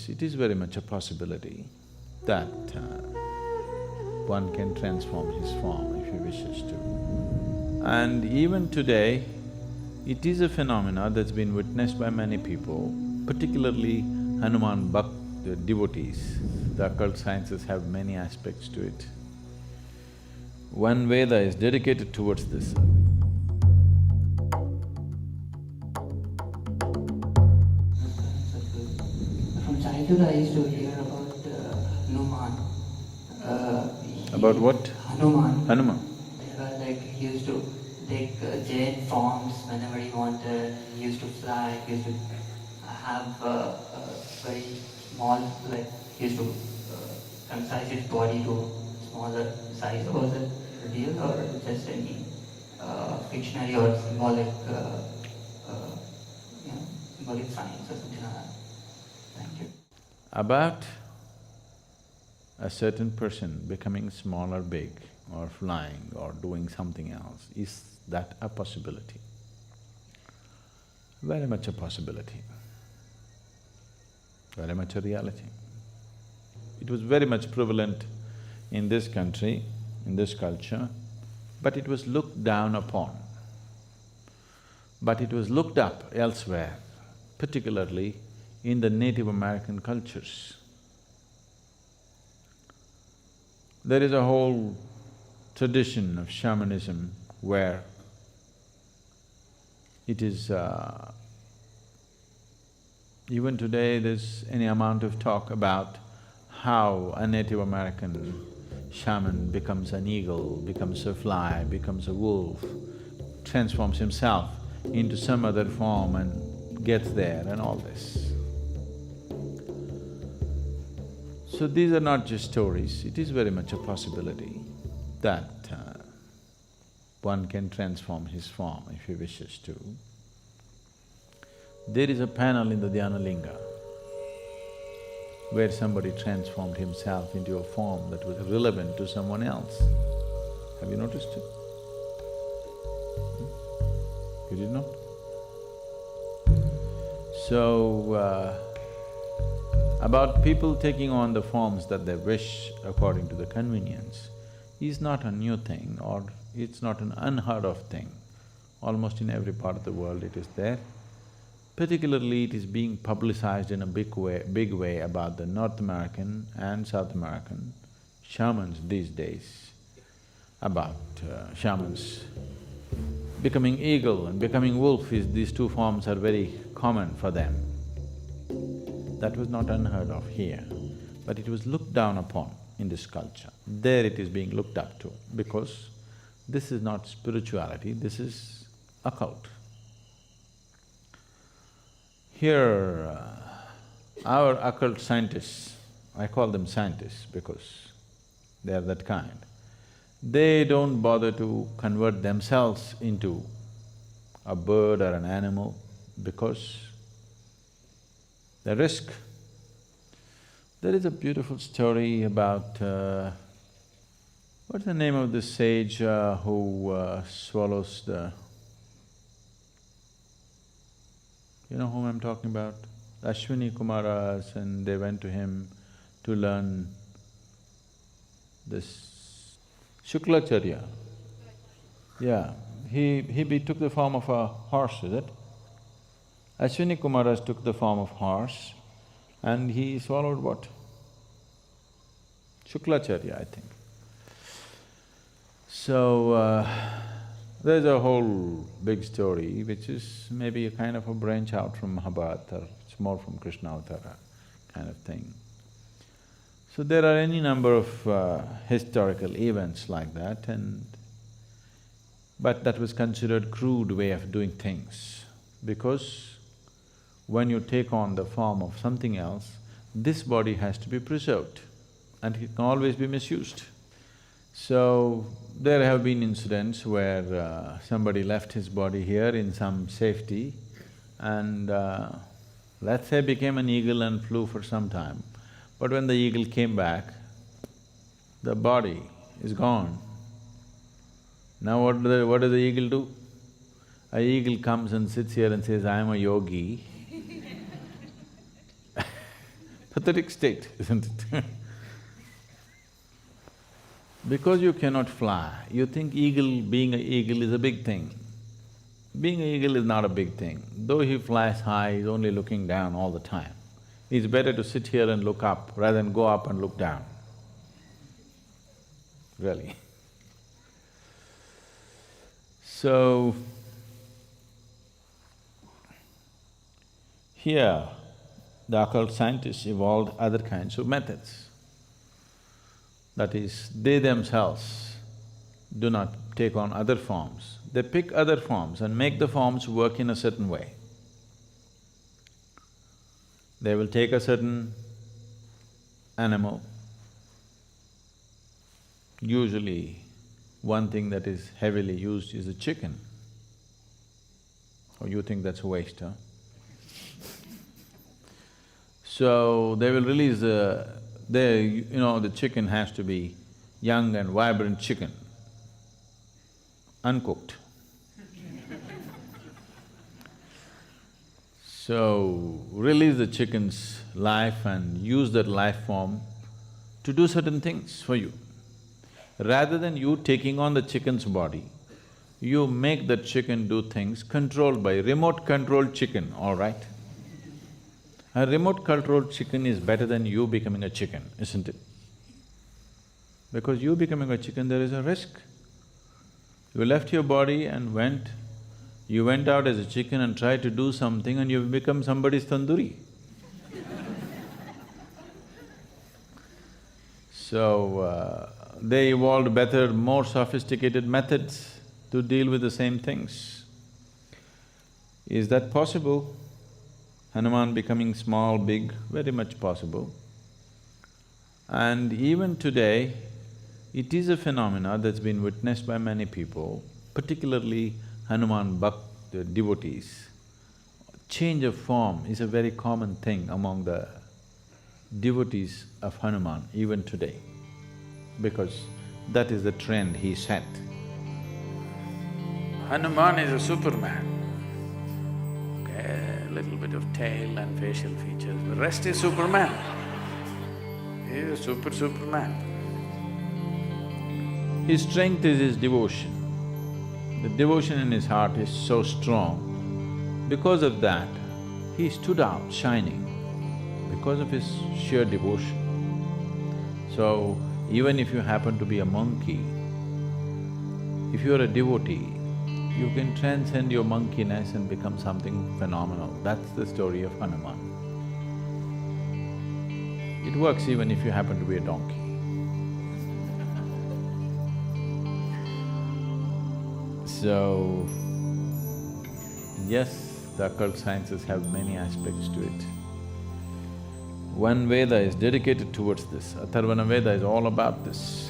yes, it is very much a possibility that one can transform his form if he wishes to. And even today, it is a phenomena that's been witnessed by many people, particularly Hanuman the devotees. The occult sciences have many aspects to it. One Veda is dedicated towards this. From childhood I used to hear about Hanuman. About what? Hanuman. Hanuman. He used to take giant forms whenever he wanted. He used to fly. He used to have a very small, he used to concise his body to smaller size. Was it real or just any fictionary or symbolic, symbolic science or something like that? Thank you. About a certain person becoming small or big or flying or doing something else, is that a possibility? Very much a possibility, very much a reality. It was very much prevalent in this country, in this culture, but it was looked down upon. But it was looked up elsewhere, particularly in the Native American cultures. There is a whole tradition of shamanism where it is… even today there's any amount of talk about how a Native American shaman becomes an eagle, becomes a fly, becomes a wolf, transforms himself into some other form and gets there and all this. So these are not just stories, it is very much a possibility that one can transform his form if he wishes to. There is a panel in the Dhyana Linga where somebody transformed himself into a form that was relevant to someone else. Have you noticed it? You did not? So, about people taking on the forms that they wish according to the convenience is not a new thing or it's not an unheard of thing. Almost in every part of the world it is there. Particularly it is being publicized in a big way about the North American and South American shamans these days, about shamans becoming eagle and becoming wolf. These two forms are very common for them. That was not unheard of here, but it was looked down upon in this culture. There it is being looked up to because this is not spirituality, this is occult. Here, our occult scientists, I call them scientists because they are that kind, they don't bother to convert themselves into a bird or an animal because the risk. There is a beautiful story about… what's the name of this sage who swallows the… You know whom I'm talking about? Ashwini Kumaras, and they went to him to learn this Shuklacharya. Yeah, he took the form of a horse, is it? Ashwini Kumaras took the form of horse and he swallowed what? Shuklacharya, I think. So, there's a whole big story which is maybe a kind of a branch out from Mahabharata, it's more from Krishna Avtara kind of thing. So there are any number of historical events like that but that was considered crude way of doing things because when you take on the form of something else, this body has to be preserved and it can always be misused. So, there have been incidents where somebody left his body here in some safety and let's say became an eagle and flew for some time. But when the eagle came back, the body is gone. Now what does the eagle do? A eagle comes and sits here and says, I am a yogi. pathetic state, isn't it? Because you cannot fly, you think being an eagle is a big thing. Being an eagle is not a big thing. Though he flies high, he's only looking down all the time. It's better to sit here and look up rather than go up and look down. Really. So, here, the occult scientists evolved other kinds of methods. That is, they themselves do not take on other forms. They pick other forms and make the forms work in a certain way. They will take a certain animal. Usually, one thing that is heavily used is a chicken. Oh, you think that's a waste, huh? So, they will release the chicken has to be young and vibrant chicken, uncooked. So, release the chicken's life and use that life form to do certain things for you. Rather than you taking on the chicken's body, you make that chicken do things controlled by remote-controlled chicken, all right? A remote-controlled chicken is better than you becoming a chicken, isn't it? Because you becoming a chicken, there is a risk. You left your body and you went out as a chicken and tried to do something and you've become somebody's tandoori. So, they evolved better, more sophisticated methods to deal with the same things. Is that possible? Hanuman becoming small, big, very much possible. And even today, it is a phenomena that's been witnessed by many people, particularly Hanuman devotees. Change of form is a very common thing among the devotees of Hanuman even today, because that is the trend he set. Hanuman is a superman. Okay, a little bit of tail and facial features, the rest is Superman. He is a Superman. His strength is his devotion. The devotion in his heart is so strong. Because of that, he stood out shining, because of his sheer devotion. So, even if you happen to be a monkey, if you're a devotee, you can transcend your monkeyness and become something phenomenal. That's the story of Hanuman. It works even if you happen to be a donkey. So, yes, the occult sciences have many aspects to it. One Veda is dedicated towards this, Atharvana Veda is all about this.